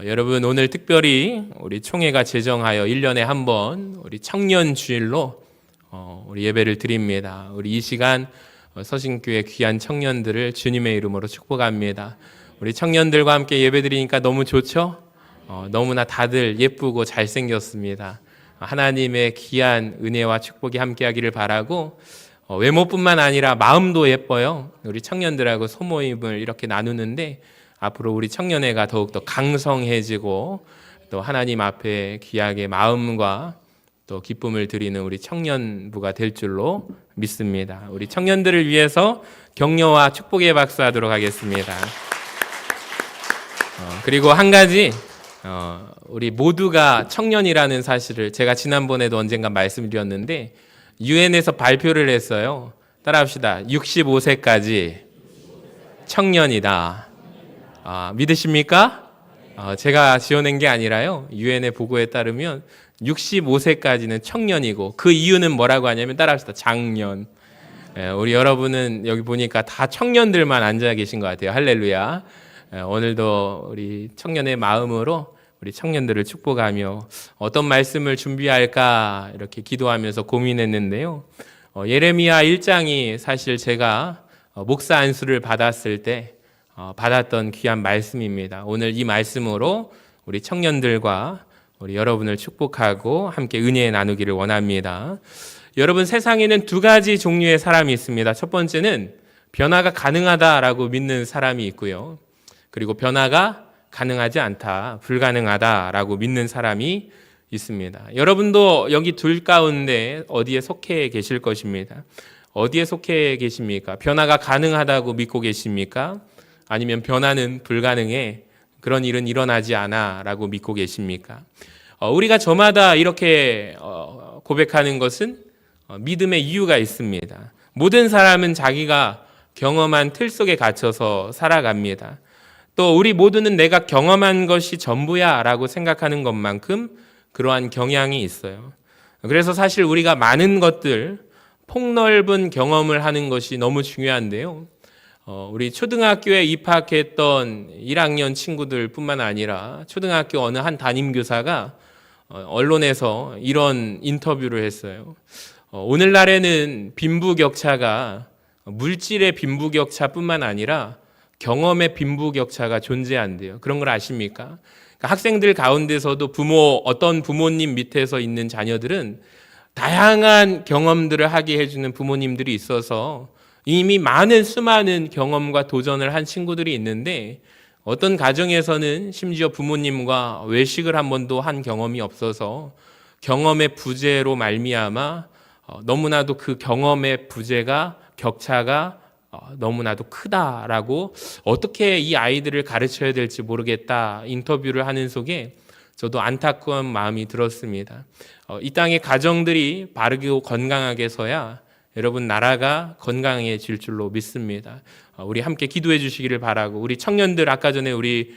여러분 오늘 특별히 우리 총회가 제정하여 1년에 한 번 우리 청년 주일로 우리 예배를 드립니다. 우리 이 시간 서신교회 귀한 청년들을 주님의 이름으로 축복합니다. 우리 청년들과 함께 예배 드리니까 너무 좋죠? 너무나 다들 예쁘고 잘생겼습니다. 하나님의 귀한 은혜와 축복이 함께하기를 바라고 외모뿐만 아니라 마음도 예뻐요. 우리 청년들하고 소모임을 이렇게 나누는데 앞으로 우리 청년회가 더욱더 강성해지고 또 하나님 앞에 귀하게 마음과 또 기쁨을 드리는 우리 청년부가 될 줄로 믿습니다. 우리 청년들을 위해서 격려와 축복의 박수 하도록 하겠습니다. 그리고 한 가지 우리 모두가 청년이라는 사실을 제가 지난번에도 언젠가 말씀드렸는데 유엔에서 발표를 했어요. 따라합시다. 65세까지 청년이다. 믿으십니까? 제가 지어낸 게 아니라요. 유엔의 보고에 따르면 65세까지는 청년이고 그 이유는 뭐라고 하냐면 따라합시다. 장년. 우리 여러분은 여기 보니까 다 청년들만 앉아 계신 것 같아요. 할렐루야. 오늘도 우리 청년의 마음으로 우리 청년들을 축복하며 어떤 말씀을 준비할까 이렇게 기도하면서 고민했는데요. 예레미야 1장이 사실 제가 목사 안수를 받았을 때 받았던 귀한 말씀입니다. 오늘 이 말씀으로 우리 청년들과 우리 여러분을 축복하고 함께 은혜 나누기를 원합니다. 여러분, 세상에는 두 가지 종류의 사람이 있습니다. 첫 번째는 변화가 가능하다라고 믿는 사람이 있고요. 그리고 변화가 가능하지 않다, 불가능하다라고 믿는 사람이 있습니다. 여러분도 여기 둘 가운데 어디에 속해 계실 것입니다. 어디에 속해 계십니까? 변화가 가능하다고 믿고 계십니까? 아니면 변화는 불가능해, 그런 일은 일어나지 않아 라고 믿고 계십니까? 우리가 저마다 이렇게 고백하는 것은 믿음의 이유가 있습니다. 모든 사람은 자기가 경험한 틀 속에 갇혀서 살아갑니다. 또 우리 모두는 내가 경험한 것이 전부야 라고 생각하는 것만큼 그러한 경향이 있어요. 그래서 사실 우리가 많은 것들, 폭넓은 경험을 하는 것이 너무 중요한데요. 우리 초등학교에 입학했던 1학년 친구들 뿐만 아니라 초등학교 어느 한 담임교사가 언론에서 이런 인터뷰를 했어요. 오늘날에는 빈부격차가 물질의 빈부격차뿐만 아니라 경험의 빈부격차가 존재한대요. 그런 걸 아십니까? 그러니까 학생들 가운데서도 어떤 부모님 밑에서 있는 자녀들은 다양한 경험들을 하게 해주는 부모님들이 있어서 이미 수많은 경험과 도전을 한 친구들이 있는데 어떤 가정에서는 심지어 부모님과 외식을 한 번도 한 경험이 없어서 경험의 부재로 말미암아 너무나도 그 경험의 부재가 격차가 너무나도 크다라고 어떻게 이 아이들을 가르쳐야 될지 모르겠다 인터뷰를 하는 속에 저도 안타까운 마음이 들었습니다. 이 땅의 가정들이 바르고 건강하게서야 여러분 나라가 건강해질 줄로 믿습니다. 우리 함께 기도해 주시기를 바라고 우리 청년들 아까 전에 우리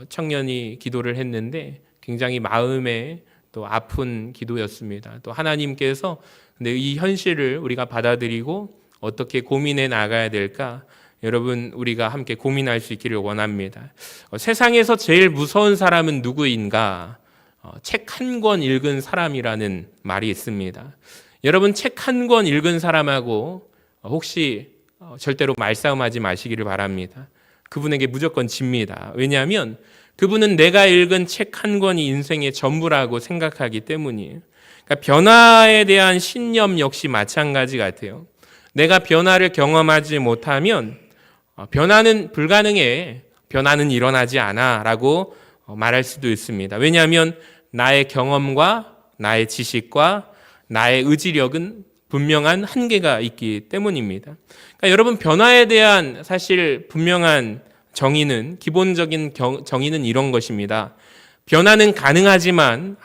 청년이 기도를 했는데 굉장히 마음에 또 아픈 기도였습니다. 또 하나님께서 근데 이 현실을 우리가 받아들이고 어떻게 고민해 나가야 될까? 여러분 우리가 함께 고민할 수 있기를 원합니다. 세상에서 제일 무서운 사람은 누구인가? 책 한 권 읽은 사람이라는 말이 있습니다. 여러분 책 한 권 읽은 사람하고 혹시 절대로 말싸움하지 마시기를 바랍니다. 그분에게 무조건 집니다. 왜냐하면 그분은 내가 읽은 책 한 권이 인생의 전부라고 생각하기 때문이에요. 그러니까 변화에 대한 신념 역시 마찬가지 같아요. 내가 변화를 경험하지 못하면 변화는 불가능해, 변화는 일어나지 않아 라고 말할 수도 있습니다. 왜냐하면 나의 경험과 나의 지식과 나의 의지력은 분명한 한계가 있기 때문입니다. 그러니까 여러분 변화에 대한 사실 분명한 정의는 기본적인 정의는 이런 것입니다. 변화는 가능하지만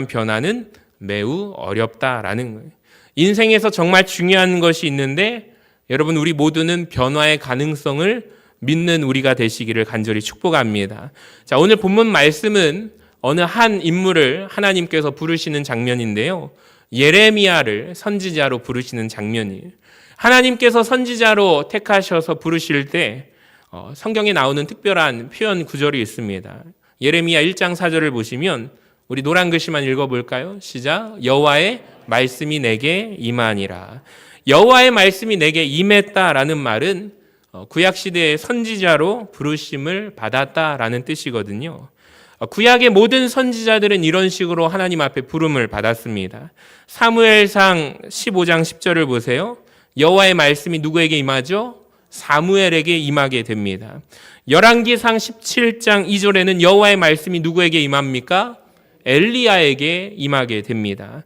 변화는 매우 어렵다라는 거예요. 인생에서 정말 중요한 것이 있는데 여러분 우리 모두는 변화의 가능성을 믿는 우리가 되시기를 간절히 축복합니다. 자, 오늘 본문 말씀은 어느 한 인물을 하나님께서 부르시는 장면인데요. 예레미야를 선지자로 부르시는 장면이에요. 하나님께서 선지자로 택하셔서 부르실 때 성경에 나오는 특별한 표현 구절이 있습니다. 예레미야 1장 4절을 보시면 우리 노란 글씨만 읽어볼까요? 시작. 여호와의 말씀이 내게 임하니라. 여호와의 말씀이 내게 임했다라는 말은 구약시대의 선지자로 부르심을 받았다라는 뜻이거든요. 구약의 모든 선지자들은 이런 식으로 하나님 앞에 부름을 받았습니다. 사무엘상 15장 10절을 보세요. 여호와의 말씀이 누구에게 임하죠? 사무엘에게 임하게 됩니다. 열왕기상 17장 2절에는 여호와의 말씀이 누구에게 임합니까? 엘리야에게 임하게 됩니다.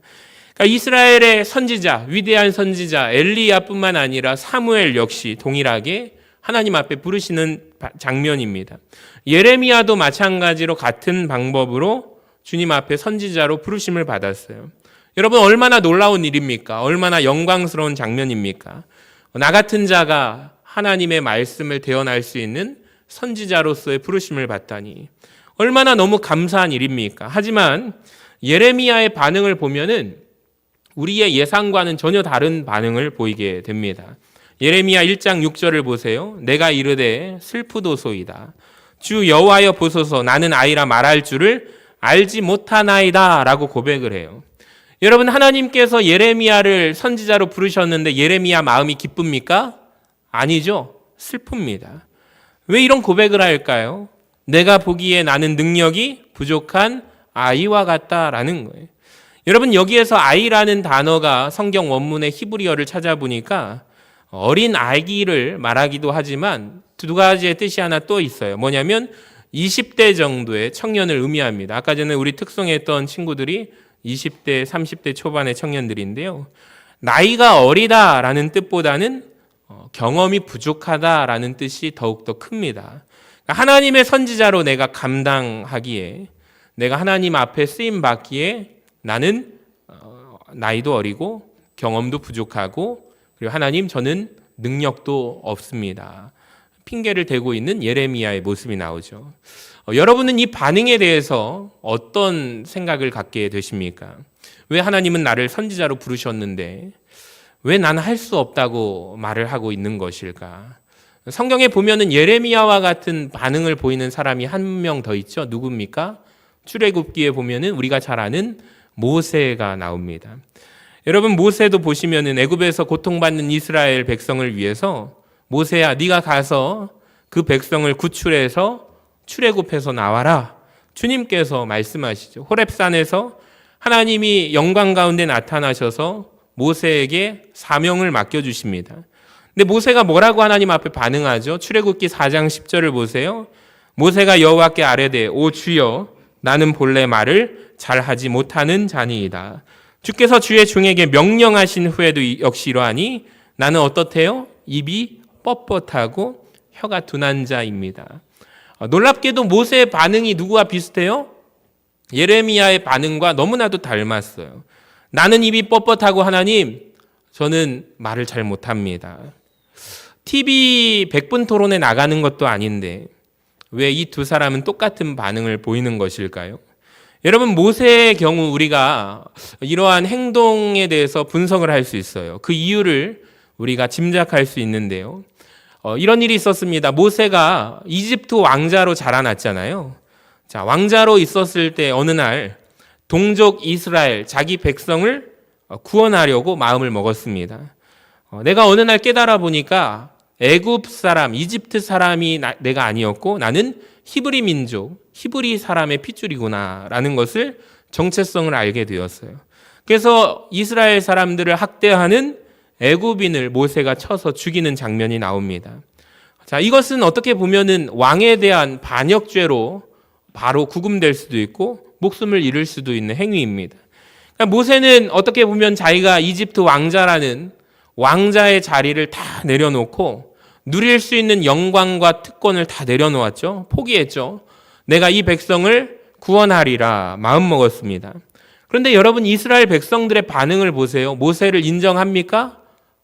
그러니까 이스라엘의 선지자, 위대한 선지자 엘리야뿐만 아니라 사무엘 역시 동일하게 하나님 앞에 부르시는 장면입니다. 예레미야도 마찬가지로 같은 방법으로 주님 앞에 선지자로 부르심을 받았어요. 여러분 얼마나 놀라운 일입니까? 얼마나 영광스러운 장면입니까? 나 같은 자가 하나님의 말씀을 대언할 수 있는 선지자로서의 부르심을 받다니 얼마나 너무 감사한 일입니까? 하지만 예레미야의 반응을 보면은 우리의 예상과는 전혀 다른 반응을 보이게 됩니다. 예레미야 1장 6절을 보세요. 내가 이르되 슬프도소이다. 주 여호와여 보소서 나는 아이라 말할 줄을 알지 못하나이다 라고 고백을 해요. 여러분 하나님께서 예레미야를 선지자로 부르셨는데 예레미야 마음이 기쁩니까? 아니죠. 슬픕니다. 왜 이런 고백을 할까요? 내가 보기에 나는 능력이 부족한 아이와 같다라는 거예요. 여러분 여기에서 아이라는 단어가 성경 원문의 히브리어를 찾아보니까 어린 아기를 말하기도 하지만 두 가지의 뜻이 하나 또 있어요. 뭐냐면 20대 정도의 청년을 의미합니다. 아까 전에 우리 특송했던 친구들이 20대, 30대 초반의 청년들인데요. 나이가 어리다라는 뜻보다는 경험이 부족하다라는 뜻이 더욱더 큽니다. 하나님의 선지자로 내가 감당하기에 내가 하나님 앞에 쓰임 받기에 나는 나이도 어리고 경험도 부족하고 그리고 하나님 저는 능력도 없습니다. 핑계를 대고 있는 예레미야의 모습이 나오죠. 여러분은 이 반응에 대해서 어떤 생각을 갖게 되십니까? 왜 하나님은 나를 선지자로 부르셨는데 왜 나는 할 수 없다고 말을 하고 있는 것일까? 성경에 보면은 예레미야와 같은 반응을 보이는 사람이 한 명 더 있죠. 누굽니까? 출애굽기에 보면은 우리가 잘 아는 모세가 나옵니다. 여러분 모세도 보시면은 애굽에서 고통받는 이스라엘 백성을 위해서 모세야 네가 가서 그 백성을 구출해서 출애굽해서 나와라. 주님께서 말씀하시죠. 호렙산에서 하나님이 영광 가운데 나타나셔서 모세에게 사명을 맡겨주십니다. 근데 모세가 뭐라고 하나님 앞에 반응하죠? 출애굽기 4장 10절을 보세요. 모세가 여호와께 아뢰되 오 주여 나는 본래 말을 잘하지 못하는 자니이다. 주께서 주의 종에게 명령하신 후에도 역시 이러하니 나는 어떻대요? 입이 뻣뻣하고 혀가 둔한 자입니다. 놀랍게도 모세의 반응이 누구와 비슷해요? 예레미야의 반응과 너무나도 닮았어요. 나는 입이 뻣뻣하고 하나님 저는 말을 잘 못합니다. TV 100분 토론에 나가는 것도 아닌데 왜 이 두 사람은 똑같은 반응을 보이는 것일까요? 여러분 모세의 경우 우리가 이러한 행동에 대해서 분석을 할 수 있어요. 그 이유를 우리가 짐작할 수 있는데요. 이런 일이 있었습니다. 모세가 이집트 왕자로 자라났잖아요. 자, 왕자로 있었을 때 어느 날 동족 이스라엘 자기 백성을 구원하려고 마음을 먹었습니다. 내가 어느 날 깨달아 보니까 애굽 사람, 이집트 사람이 내가 아니었고 나는 히브리 민족, 히브리 사람의 핏줄이구나라는 것을 정체성을 알게 되었어요. 그래서 이스라엘 사람들을 학대하는 애굽인을 모세가 쳐서 죽이는 장면이 나옵니다. 자, 이것은 어떻게 보면은 왕에 대한 반역죄로 바로 구금될 수도 있고 목숨을 잃을 수도 있는 행위입니다. 그러니까 모세는 어떻게 보면 자기가 이집트 왕자라는 왕자의 자리를 다 내려놓고 누릴 수 있는 영광과 특권을 다 내려놓았죠. 포기했죠. 내가 이 백성을 구원하리라 마음먹었습니다. 그런데 여러분 이스라엘 백성들의 반응을 보세요. 모세를 인정합니까?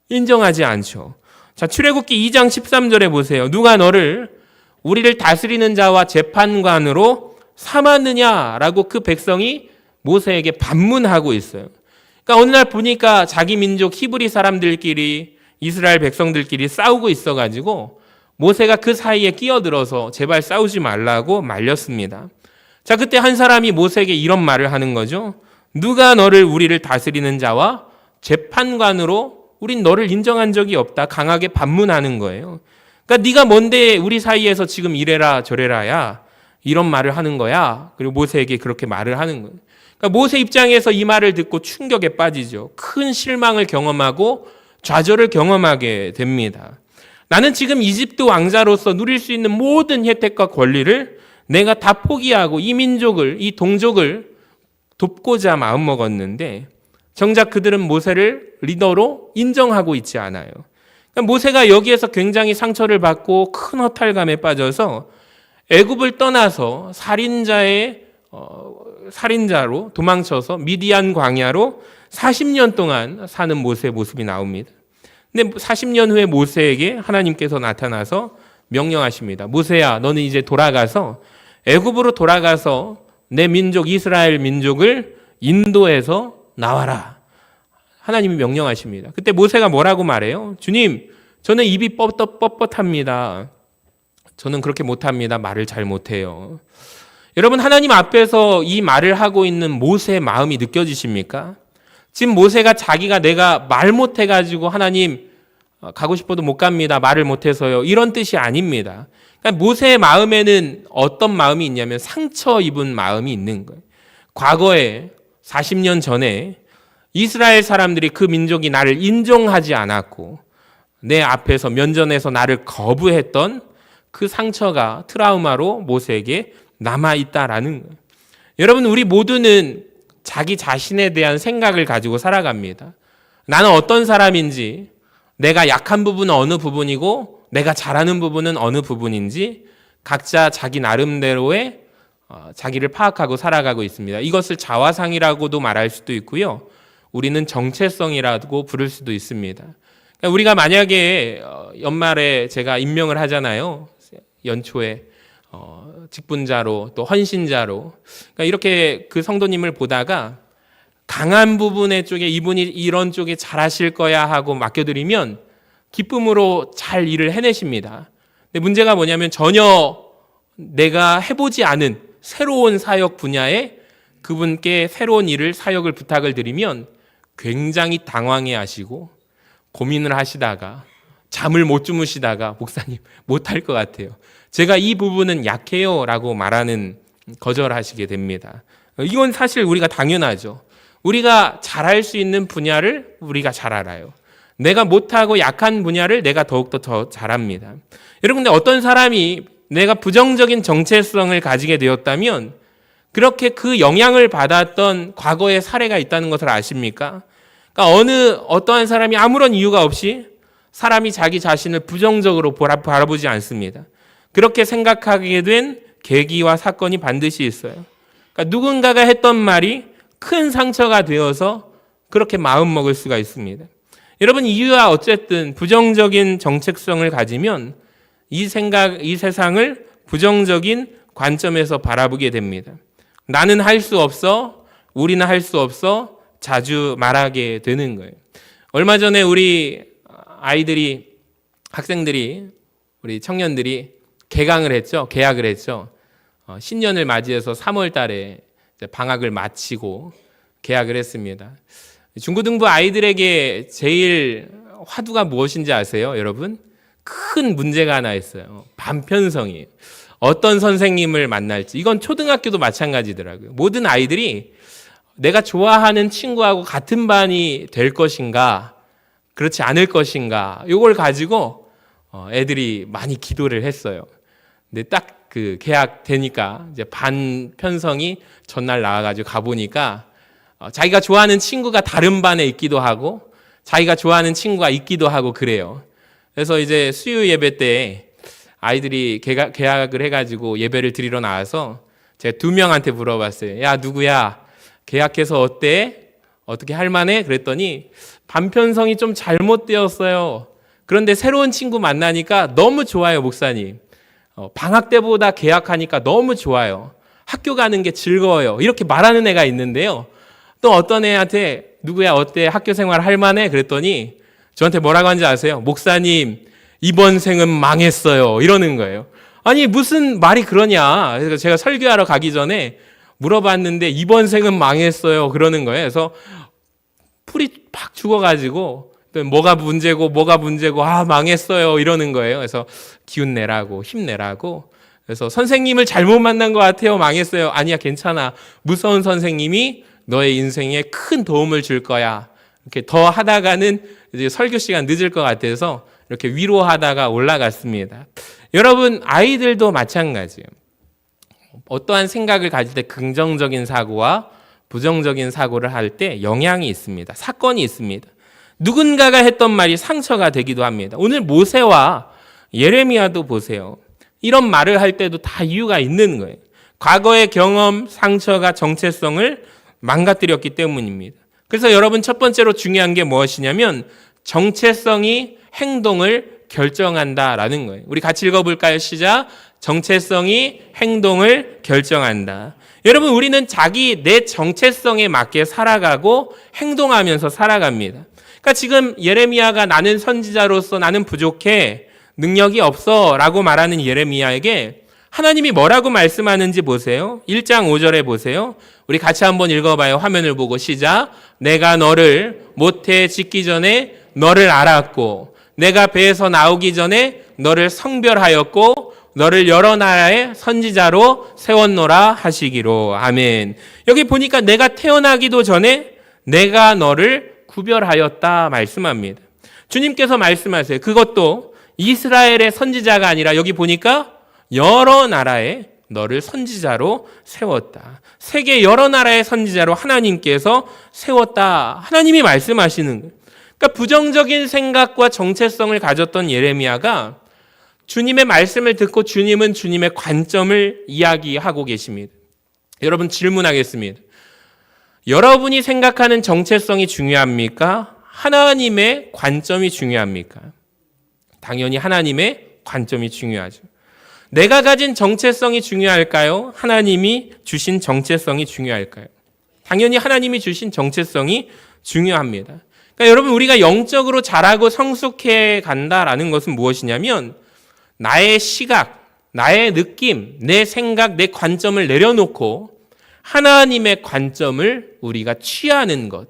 인정하지 않죠. 자, 출애굽기 2장 13절에 보세요. 누가 너를 우리를 다스리는 자와 재판관으로 삼았느냐라고 그 백성이 모세에게 반문하고 있어요. 그러니까 어느 날 보니까 자기 민족 히브리 사람들끼리 이스라엘 백성들끼리 싸우고 있어가지고 모세가 그 사이에 끼어들어서 제발 싸우지 말라고 말렸습니다. 자, 그때 한 사람이 모세에게 이런 말을 하는 거죠. 누가 너를 우리를 다스리는 자와 재판관으로 우린 너를 인정한 적이 없다. 강하게 반문하는 거예요. 그러니까 네가 뭔데 우리 사이에서 지금 이래라 저래라야 이런 말을 하는 거야. 그리고 모세에게 그렇게 말을 하는 거예요. 그러니까 모세 입장에서 이 말을 듣고 충격에 빠지죠. 큰 실망을 경험하고 좌절을 경험하게 됩니다. 나는 지금 이집트 왕자로서 누릴 수 있는 모든 혜택과 권리를 내가 다 포기하고 이 민족을, 이 동족을 돕고자 마음먹었는데 정작 그들은 모세를 리더로 인정하고 있지 않아요. 그러니까 모세가 여기에서 굉장히 상처를 받고 큰 허탈감에 빠져서 애굽을 떠나서 살인자로 도망쳐서 미디안 광야로 40년 동안 사는 모세의 모습이 나옵니다. 근데 40년 후에 모세에게 하나님께서 나타나서 명령하십니다. 모세야, 너는 이제 돌아가서 애굽으로 돌아가서 내 민족 이스라엘 민족을 인도해서 나와라. 하나님이 명령하십니다. 그때 모세가 뭐라고 말해요? 주님, 저는 입이 뻣뻣합니다. 저는 그렇게 못합니다. 말을 잘 못해요. 여러분, 하나님 앞에서 이 말을 하고 있는 모세의 마음이 느껴지십니까? 지금 모세가 자기가 내가 말 못해가지고 하나님 가고 싶어도 못 갑니다. 말을 못해서요. 이런 뜻이 아닙니다. 그러니까 모세의 마음에는 어떤 마음이 있냐면 상처 입은 마음이 있는 거예요. 과거에 40년 전에 이스라엘 사람들이 그 민족이 나를 인정하지 않았고 내 앞에서 면전에서 나를 거부했던 그 상처가 트라우마로 모세에게 남아있다라는 거예요. 여러분, 우리 모두는 자기 자신에 대한 생각을 가지고 살아갑니다. 나는 어떤 사람인지, 내가 약한 부분은 어느 부분이고 내가 잘하는 부분은 어느 부분인지 각자 자기 나름대로의 자기를 파악하고 살아가고 있습니다. 이것을 자화상이라고도 말할 수도 있고요. 우리는 정체성이라고 부를 수도 있습니다. 그러니까 우리가 만약에 연말에 제가 임명을 하잖아요. 연초에 직분자로 또 헌신자로. 그러니까 이렇게 그 성도님을 보다가 강한 부분의 쪽에 이분이 이런 쪽에 잘하실 거야 하고 맡겨드리면 기쁨으로 잘 일을 해내십니다. 근데 문제가 뭐냐면 전혀 내가 해보지 않은 새로운 사역 분야에 그분께 새로운 일을 사역을 부탁을 드리면 굉장히 당황해 하시고 고민을 하시다가 잠을 못 주무시다가 목사님 못할 것 같아요. 제가 이 부분은 약해요 라고 말하는 거절하시게 됩니다. 이건 사실 우리가 당연하죠. 우리가 잘할 수 있는 분야를 우리가 잘 알아요. 내가 못하고 약한 분야를 내가 더욱더 더 잘합니다. 여러분, 근데 어떤 사람이 내가 부정적인 정체성을 가지게 되었다면 그렇게 그 영향을 받았던 과거의 사례가 있다는 것을 아십니까? 그러니까 어떠한 사람이 아무런 이유가 없이 사람이 자기 자신을 부정적으로 바라보지 않습니다. 그렇게 생각하게 된 계기와 사건이 반드시 있어요. 그러니까 누군가가 했던 말이 큰 상처가 되어서 그렇게 마음먹을 수가 있습니다. 여러분, 이유야 어쨌든 부정적인 정체성을 가지면 이 세상을 부정적인 관점에서 바라보게 됩니다. 나는 할 수 없어, 우리는 할 수 없어 자주 말하게 되는 거예요. 얼마 전에 우리 학생들이, 우리 청년들이 개강을 했죠. 개학을 했죠. 신년을 맞이해서 3월 달에 방학을 마치고 개학을 했습니다. 중고등부 아이들에게 제일 화두가 무엇인지 아세요, 여러분? 큰 문제가 하나 있어요. 반편성이에요. 어떤 선생님을 만날지. 이건 초등학교도 마찬가지더라고요. 모든 아이들이 내가 좋아하는 친구하고 같은 반이 될 것인가, 그렇지 않을 것인가, 이걸 가지고 애들이 많이 기도를 했어요. 근데 딱 그 개학 되니까 이제 반 편성이 전날 나와가지고 가보니까 자기가 좋아하는 친구가 다른 반에 있기도 하고 자기가 좋아하는 친구가 있기도 하고 그래요. 그래서 이제 수요 예배 때 아이들이 개학을 해가지고 예배를 드리러 나와서 제가 2명한테 물어봤어요. 야, 누구야? 개학해서 어때? 어떻게 할만해? 그랬더니 반편성이 좀 잘못되었어요. 그런데 새로운 친구 만나니까 너무 좋아요, 목사님. 방학 때보다 개학하니까 너무 좋아요. 학교 가는 게 즐거워요. 이렇게 말하는 애가 있는데요. 또 어떤 애한테 누구야 어때 학교 생활 할만해? 그랬더니 저한테 뭐라고 하는지 아세요? 목사님 이번 생은 망했어요. 이러는 거예요. 아니 무슨 말이 그러냐. 그래서 제가 설교하러 가기 전에 물어봤는데 이번 생은 망했어요 그러는 거예요. 그래서 풀이 팍 죽어가지고 뭐가 문제고 망했어요 이러는 거예요. 그래서 기운 내라고 힘내라고. 그래서 선생님을 잘못 만난 것 같아요. 망했어요. 아니야 괜찮아. 무서운 선생님이 너의 인생에 큰 도움을 줄 거야. 이렇게 더 하다가는 이제 설교 시간 늦을 것 같아서 이렇게 위로하다가 올라갔습니다. 여러분 아이들도 마찬가지예요. 어떠한 생각을 가질 때 긍정적인 사고와 부정적인 사고를 할 때 영향이 있습니다. 사건이 있습니다. 누군가가 했던 말이 상처가 되기도 합니다. 오늘 모세와 예레미야도 보세요. 이런 말을 할 때도 다 이유가 있는 거예요. 과거의 경험, 상처가 정체성을 망가뜨렸기 때문입니다. 그래서 여러분 첫 번째로 중요한 게 무엇이냐면 정체성이 행동을 결정한다라는 거예요. 우리 같이 읽어볼까요? 시작. 정체성이 행동을 결정한다. 여러분 우리는 내 정체성에 맞게 살아가고 행동하면서 살아갑니다. 그러니까 지금 예레미야가 나는 선지자로서 나는 부족해, 능력이 없어 라고 말하는 예레미야에게 하나님이 뭐라고 말씀하는지 보세요. 1장 5절에 보세요. 우리 같이 한번 읽어봐요. 화면을 보고 시작. 내가 너를 모태에 짓기 전에 너를 알았고 내가 배에서 나오기 전에 너를 성별하였고 너를 여러 나라의 선지자로 세웠노라 하시기로. 아멘. 여기 보니까 내가 태어나기도 전에 내가 너를 구별하였다 말씀합니다. 주님께서 말씀하세요. 그것도 이스라엘의 선지자가 아니라 여기 보니까 여러 나라의 너를 선지자로 세웠다. 세계 여러 나라의 선지자로 하나님께서 세웠다. 하나님이 말씀하시는 거예요. 그러니까 부정적인 생각과 정체성을 가졌던 예레미야가 주님의 말씀을 듣고 주님은 주님의 관점을 이야기하고 계십니다. 여러분 질문하겠습니다. 여러분이 생각하는 정체성이 중요합니까? 하나님의 관점이 중요합니까? 당연히 하나님의 관점이 중요하죠. 내가 가진 정체성이 중요할까요? 하나님이 주신 정체성이 중요할까요? 당연히 하나님이 주신 정체성이 중요합니다. 그러니까 여러분 우리가 영적으로 자라고 성숙해 간다라는 것은 무엇이냐면 나의 시각, 나의 느낌, 내 생각, 내 관점을 내려놓고 하나님의 관점을 우리가 취하는 것,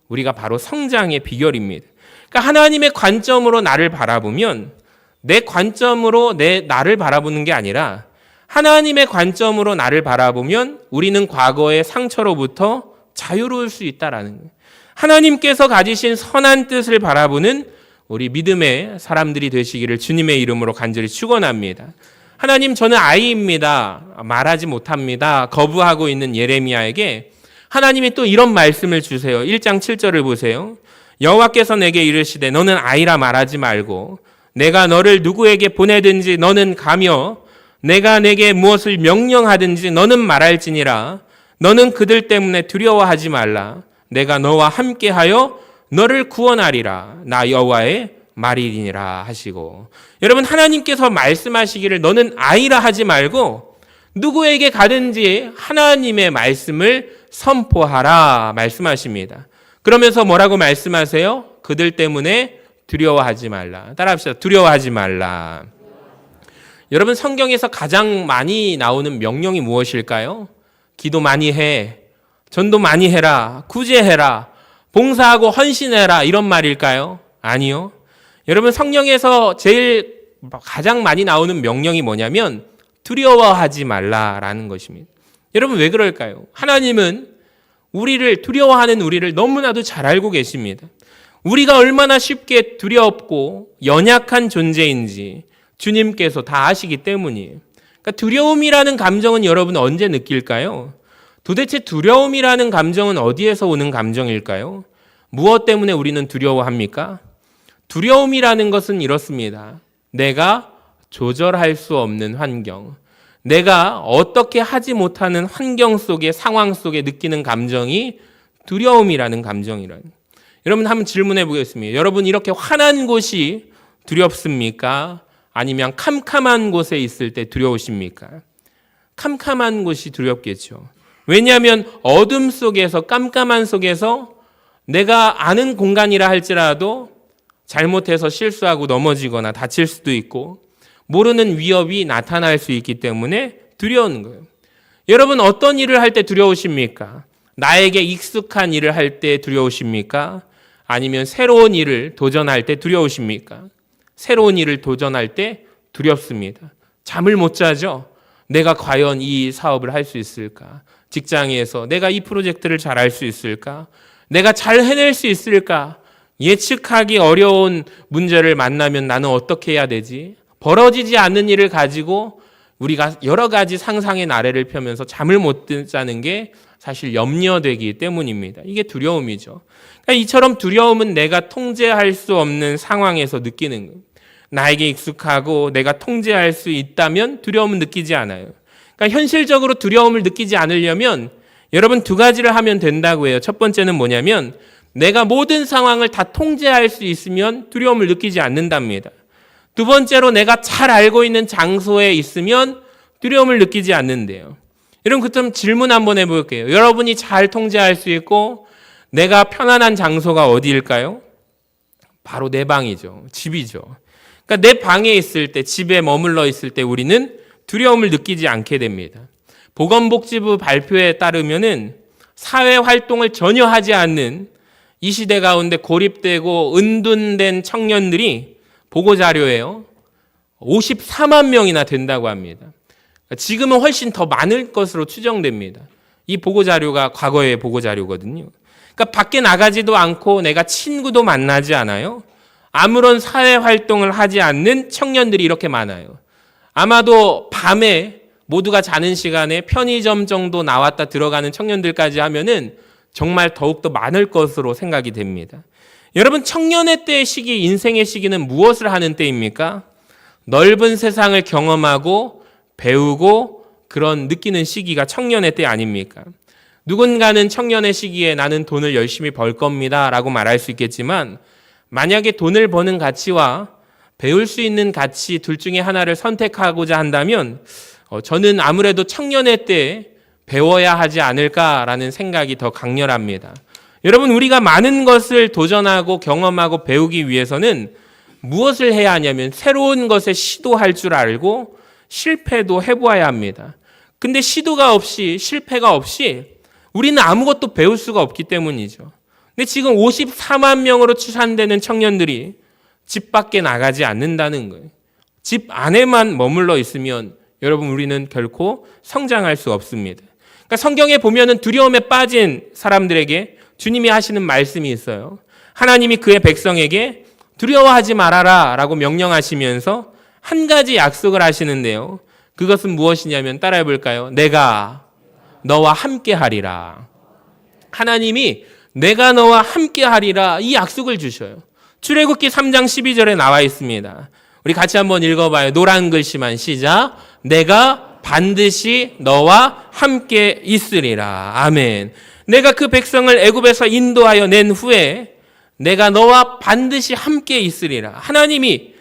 우리가 바로 성장의 비결입니다. 그러니까 하나님의 관점으로 나를 바라보면 내 관점으로 나를 바라보는 게 아니라 하나님의 관점으로 나를 바라보면 우리는 과거의 상처로부터 자유로울 수 있다라는 거예요. 하나님께서 가지신 선한 뜻을 바라보는 우리 믿음의 사람들이 되시기를 주님의 이름으로 간절히 축원합니다. 하나님 저는 아이입니다. 말하지 못합니다. 거부하고 있는 예레미야에게 하나님이 또 이런 말씀을 주세요. 1장 7절을 보세요. 여호와께서 내게 이르시되 너는 아이라 말하지 말고 내가 너를 누구에게 보내든지 너는 가며 내가 내게 무엇을 명령하든지 너는 말할지니라. 너는 그들 때문에 두려워하지 말라. 내가 너와 함께하여 너를 구원하리라. 나 여호와의 말이니라 하시고. 여러분 하나님께서 말씀하시기를 너는 아이라 하지 말고 누구에게 가든지 하나님의 말씀을 선포하라 말씀하십니다. 그러면서 뭐라고 말씀하세요? 그들 때문에 두려워하지 말라. 따라합시다. 두려워하지 말라. 여러분 성경에서 가장 많이 나오는 명령이 무엇일까요? 기도 많이 해. 전도 많이 해라. 구제해라. 봉사하고 헌신해라. 이런 말일까요? 아니요. 여러분 성경에서 가장 많이 나오는 명령이 뭐냐면 두려워하지 말라라는 것입니다. 여러분 왜 그럴까요? 하나님은 두려워하는 우리를 너무나도 잘 알고 계십니다. 우리가 얼마나 쉽게 두렵고 연약한 존재인지 주님께서 다 아시기 때문이에요. 그러니까 두려움이라는 감정은 여러분 언제 느낄까요? 도대체 두려움이라는 감정은 어디에서 오는 감정일까요? 무엇 때문에 우리는 두려워합니까? 두려움이라는 것은 이렇습니다. 내가 조절할 수 없는 환경, 내가 어떻게 하지 못하는 환경 속에 상황 속에 느끼는 감정이 두려움이라는 감정이라는. 여러분 한번 질문해 보겠습니다. 여러분 이렇게 환한 곳이 두렵습니까? 아니면 캄캄한 곳에 있을 때 두려우십니까? 캄캄한 곳이 두렵겠죠. 왜냐하면 어둠 속에서 깜깜한 속에서 내가 아는 공간이라 할지라도 잘못해서 실수하고 넘어지거나 다칠 수도 있고 모르는 위협이 나타날 수 있기 때문에 두려운 거예요. 여러분 어떤 일을 할 때 두려우십니까? 나에게 익숙한 일을 할 때 두려우십니까? 아니면 새로운 일을 도전할 때 두려우십니까? 새로운 일을 도전할 때 두렵습니다. 잠을 못 자죠? 내가 과연 이 사업을 할 수 있을까? 직장에서 내가 이 프로젝트를 잘 할 수 있을까? 내가 잘 해낼 수 있을까? 예측하기 어려운 문제를 만나면 나는 어떻게 해야 되지? 벌어지지 않는 일을 가지고 우리가 여러 가지 상상의 나래를 펴면서 잠을 못 자는 게 사실 염려되기 때문입니다. 이게 두려움이죠. 그러니까 이처럼 두려움은 내가 통제할 수 없는 상황에서 느끼는 거예요. 나에게 익숙하고 내가 통제할 수 있다면 두려움은 느끼지 않아요. 그러니까 현실적으로 두려움을 느끼지 않으려면 여러분 두 가지를 하면 된다고 해요. 첫 번째는 뭐냐면 내가 모든 상황을 다 통제할 수 있으면 두려움을 느끼지 않는답니다. 두 번째로 내가 잘 알고 있는 장소에 있으면 두려움을 느끼지 않는데요. 여러분 그럼 질문 한번 해볼게요. 여러분이 잘 통제할 수 있고 내가 편안한 장소가 어디일까요? 바로 내 방이죠. 집이죠. 그러니까 내 방에 있을 때, 집에 머물러 있을 때 우리는 두려움을 느끼지 않게 됩니다. 보건복지부 발표에 따르면은 사회 활동을 전혀 하지 않는 이 시대 가운데 고립되고 은둔된 청년들이 보고자료예요. 54만 명이나 된다고 합니다. 지금은 훨씬 더 많을 것으로 추정됩니다. 이 보고자료가 과거의 보고자료거든요. 그러니까 밖에 나가지도 않고 내가 친구도 만나지 않아요. 아무런 사회활동을 하지 않는 청년들이 이렇게 많아요. 아마도 밤에 모두가 자는 시간에 편의점 정도 나왔다 들어가는 청년들까지 하면은 정말 더욱더 많을 것으로 생각이 됩니다. 여러분 청년의 때의 시기, 인생의 시기는 무엇을 하는 때입니까? 넓은 세상을 경험하고 배우고 그런 느끼는 시기가 청년의 때 아닙니까? 누군가는 청년의 시기에 나는 돈을 열심히 벌 겁니다 라고 말할 수 있겠지만 만약에 돈을 버는 가치와 배울 수 있는 가치 둘 중에 하나를 선택하고자 한다면 저는 아무래도 청년의 때 배워야 하지 않을까라는 생각이 더 강렬합니다. 여러분 우리가 많은 것을 도전하고 경험하고 배우기 위해서는 무엇을 해야 하냐면 새로운 것에 시도할 줄 알고 실패도 해보아야 합니다. 근데 시도가 없이 실패가 없이 우리는 아무것도 배울 수가 없기 때문이죠. 근데 지금 54만 명으로 추산되는 청년들이 집 밖에 나가지 않는다는 거예요. 집 안에만 머물러 있으면 여러분 우리는 결코 성장할 수 없습니다. 그러니까 성경에 보면은 두려움에 빠진 사람들에게 주님이 하시는 말씀이 있어요. 하나님이 그의 백성에게 두려워하지 말아라 라고 명령하시면서 한 가지 약속을 하시는데요. 그것은 무엇이냐면 따라해 볼까요? 내가 너와 함께 하리라. 하나님이 내가 너와 함께 하리라 이 약속을 주셔요. 출애굽기 3장 12절에 나와 있습니다. 우리 같이 한번 읽어봐요. 노란 글씨만 시작. 내가 반드시 너와 함께 있으리라. 아멘. 내가 그 백성을 애굽에서 인도하여 낸 후에 내가 너와 반드시 함께 있으리라. 하나님이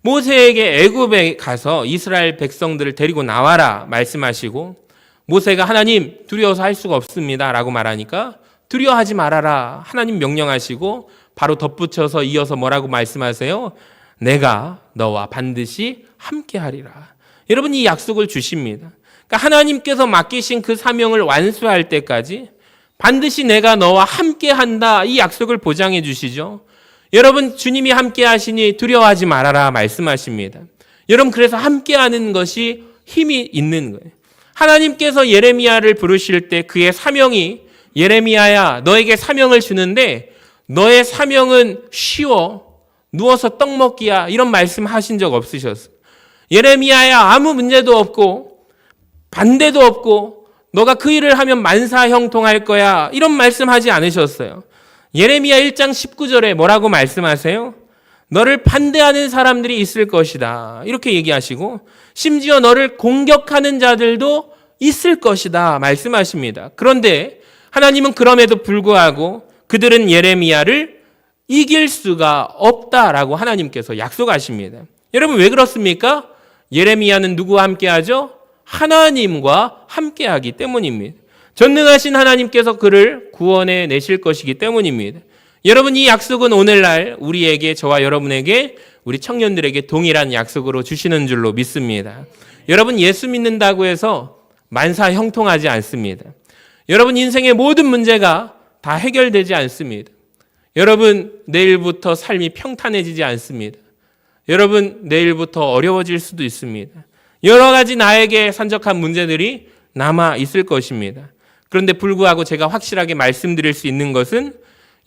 모세에게 애굽에 가서 이스라엘 백성들을 데리고 나와라 말씀하시고 모세가 하나님 두려워서 할 수가 없습니다 라고 말하니까 두려워하지 말아라 하나님 명령하시고 바로 덧붙여서 이어서 뭐라고 말씀하세요? 내가 너와 반드시 함께 하리라. 여러분 이 약속을 주십니다. 그러니까 하나님께서 맡기신 그 사명을 완수할 때까지 반드시 내가 너와 함께 한다 이 약속을 보장해 주시죠. 여러분 주님이 함께 하시니 두려워하지 말아라 말씀하십니다. 여러분 그래서 함께 하는 것이 힘이 있는 거예요. 하나님께서 예레미야를 부르실 때 그의 사명이 예레미야야 너에게 사명을 주는데 너의 사명은 쉬워 누워서 떡 먹기야 이런 말씀 하신 적 없으셨어요. 예레미야야 아무 문제도 없고 반대도 없고 너가 그 일을 하면 만사형통할 거야 이런 말씀하지 않으셨어요. 예레미야 1장 19절에 뭐라고 말씀하세요? 너를 반대하는 사람들이 있을 것이다 이렇게 얘기하시고 심지어 너를 공격하는 자들도 있을 것이다 말씀하십니다. 그런데 하나님은 그럼에도 불구하고 그들은 예레미야를 이길 수가 없다라고 하나님께서 약속하십니다. 여러분 왜 그렇습니까? 예레미야는 누구와 함께하죠? 하나님과 함께하기 때문입니다. 전능하신 하나님께서 그를 구원해 내실 것이기 때문입니다. 여러분, 이 약속은 오늘날 우리에게, 저와 여러분에게, 우리 청년들에게 동일한 약속으로 주시는 줄로 믿습니다. 여러분, 예수 믿는다고 해서 만사 형통하지 않습니다. 여러분, 인생의 모든 문제가 다 해결되지 않습니다. 여러분, 내일부터 삶이 평탄해지지 않습니다. 여러분, 내일부터 어려워질 수도 있습니다. 여러 가지 나에게 산적한 문제들이 남아 있을 것입니다. 그런데 불구하고 제가 확실하게 말씀드릴 수 있는 것은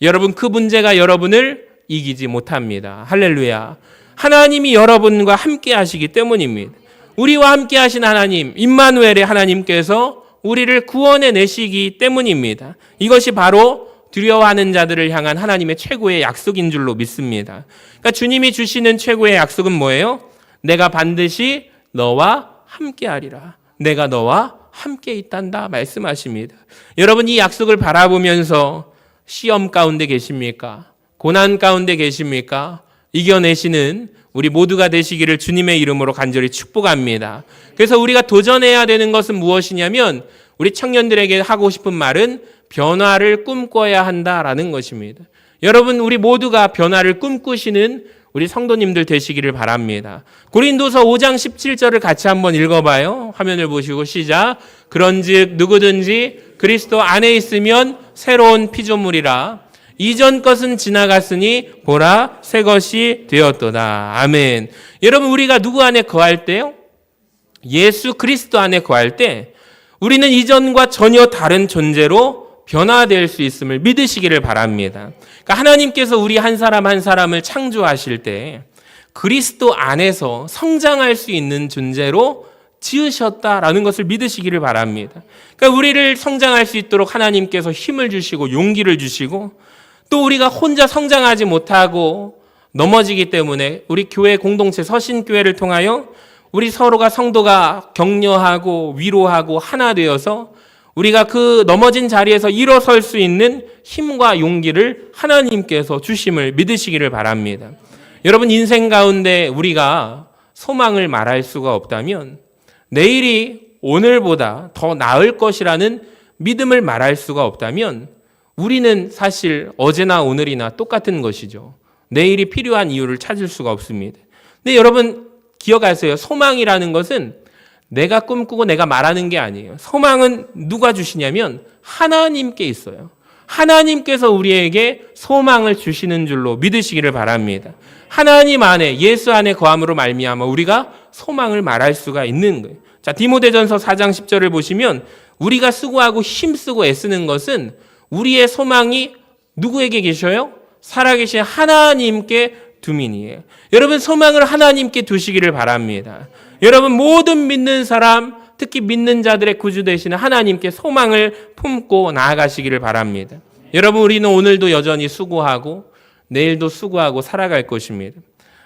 여러분, 그 문제가 여러분을 이기지 못합니다. 할렐루야. 하나님이 여러분과 함께 하시기 때문입니다. 우리와 함께 하신 하나님, 임마누엘의 하나님께서 우리를 구원해 내시기 때문입니다. 이것이 바로 두려워하는 자들을 향한 하나님의 최고의 약속인 줄로 믿습니다. 그러니까 주님이 주시는 최고의 약속은 뭐예요? 내가 반드시 너와 함께 하리라. 내가 너와 함께 있단다 말씀하십니다. 여러분, 이 약속을 바라보면서 시험 가운데 계십니까? 고난 가운데 계십니까? 이겨내시는 우리 모두가 되시기를 주님의 이름으로 간절히 축복합니다. 그래서 우리가 도전해야 되는 것은 무엇이냐면, 우리 청년들에게 하고 싶은 말은 변화를 꿈꿔야 한다라는 것입니다. 여러분, 우리 모두가 변화를 꿈꾸시는 우리 성도님들 되시기를 바랍니다. 고린도서 5장 17절을 같이 한번 읽어봐요. 화면을 보시고 시작. 그런즉 누구든지 그리스도 안에 있으면 새로운 피조물이라. 이전 것은 지나갔으니 보라 새 것이 되었도다. 아멘. 여러분, 우리가 누구 안에 거할 때요? 예수 그리스도 안에 거할 때 우리는 이전과 전혀 다른 존재로 변화될 수 있음을 믿으시기를 바랍니다. 그러니까 하나님께서 우리 한 사람 한 사람을 창조하실 때 그리스도 안에서 성장할 수 있는 존재로 지으셨다라는 것을 믿으시기를 바랍니다. 그러니까 우리를 성장할 수 있도록 하나님께서 힘을 주시고 용기를 주시고, 또 우리가 혼자 성장하지 못하고 넘어지기 때문에 우리 교회 공동체 서신교회를 통하여 우리 서로가 성도가 격려하고 위로하고 하나 되어서 우리가 그 넘어진 자리에서 일어설 수 있는 힘과 용기를 하나님께서 주심을 믿으시기를 바랍니다. 여러분, 인생 가운데 우리가 소망을 말할 수가 없다면, 내일이 오늘보다 더 나을 것이라는 믿음을 말할 수가 없다면, 우리는 사실 어제나 오늘이나 똑같은 것이죠. 내일이 필요한 이유를 찾을 수가 없습니다. 근데 여러분, 기억하세요. 소망이라는 것은 내가 꿈꾸고 내가 말하는 게 아니에요. 소망은 누가 주시냐면 하나님께 있어요. 하나님께서 우리에게 소망을 주시는 줄로 믿으시기를 바랍니다. 하나님 안에, 예수 안에 거함으로 말미암아 우리가 소망을 말할 수가 있는 거예요. 자, 디모데전서 4장 10절을 보시면 우리가 수고하고 힘쓰고 애쓰는 것은 우리의 소망이 누구에게 계셔요? 살아계신 하나님께 두민이에요. 여러분, 소망을 하나님께 두시기를 바랍니다. 여러분, 모든 믿는 사람, 특히 믿는 자들의 구주 되시는 하나님께 소망을 품고 나아가시기를 바랍니다. 여러분, 우리는 오늘도 여전히 수고하고 내일도 수고하고 살아갈 것입니다.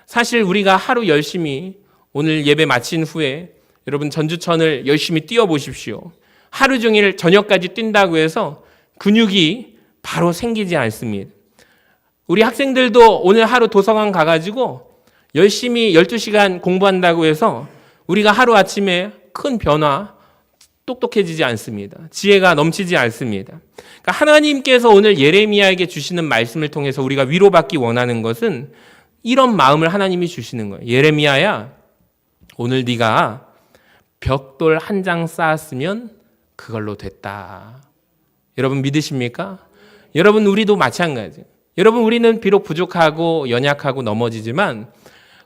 사실 우리가 하루 열심히, 오늘 예배 마친 후에 여러분 전주천을 열심히 뛰어보십시오. 하루 종일 저녁까지 뛴다고 해서 근육이 바로 생기지 않습니다. 우리 학생들도 오늘 하루 도서관 가가지고 열심히 12시간 공부한다고 해서 우리가 하루아침에 큰 변화, 똑똑해지지 않습니다. 지혜가 넘치지 않습니다. 그러니까 하나님께서 오늘 예레미야에게 주시는 말씀을 통해서 우리가 위로받기 원하는 것은 이런 마음을 하나님이 주시는 거예요. 예레미야야, 오늘 네가 벽돌 한 장 쌓았으면 그걸로 됐다. 여러분, 믿으십니까? 여러분, 우리도 마찬가지예요. 여러분, 우리는 비록 부족하고 연약하고 넘어지지만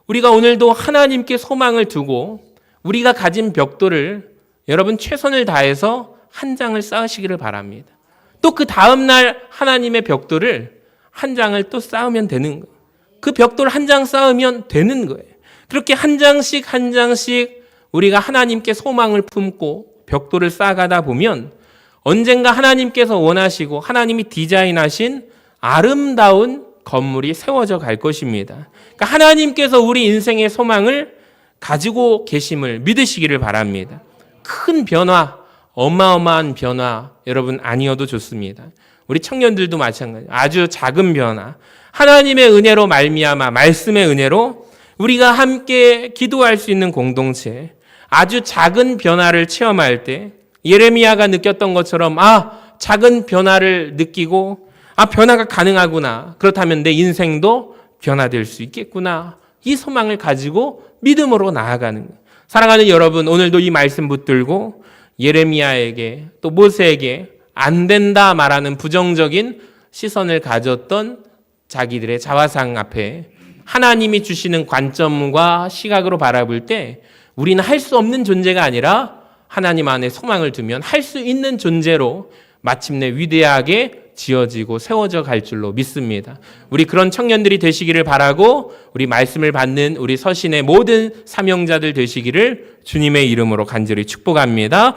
우리가 오늘도 하나님께 소망을 두고 우리가 가진 벽돌을 여러분 최선을 다해서 한 장을 쌓으시기를 바랍니다. 또 그 다음날 하나님의 벽돌을 한 장을 또 쌓으면 되는 거예요. 그 벽돌 한 장 쌓으면 되는 거예요. 그렇게 한 장씩 한 장씩 우리가 하나님께 소망을 품고 벽돌을 쌓아가다 보면 언젠가 하나님께서 원하시고 하나님이 디자인하신 아름다운 건물이 세워져 갈 것입니다. 그러니까 하나님께서 우리 인생의 소망을 가지고 계심을 믿으시기를 바랍니다. 큰 변화, 어마어마한 변화 여러분 아니어도 좋습니다. 우리 청년들도 마찬가지. 아주 작은 변화, 하나님의 은혜로 말미암아 말씀의 은혜로 우리가 함께 기도할 수 있는 공동체, 아주 작은 변화를 체험할 때 예레미야가 느꼈던 것처럼 작은 변화를 느끼고 변화가 가능하구나. 그렇다면 내 인생도 변화될 수 있겠구나. 이 소망을 가지고 믿음으로 나아가는 거예요. 사랑하는 여러분, 오늘도 이 말씀 붙들고 예레미야에게 또 모세에게 안 된다 말하는 부정적인 시선을 가졌던 자기들의 자화상 앞에 하나님이 주시는 관점과 시각으로 바라볼 때 우리는 할 수 없는 존재가 아니라 하나님 안에 소망을 두면 할 수 있는 존재로 마침내 위대하게 지어지고 세워져 갈 줄로 믿습니다. 우리 그런 청년들이 되시기를 바라고 우리 말씀을 받는 우리 서신의 모든 사명자들 되시기를 주님의 이름으로 간절히 축복합니다.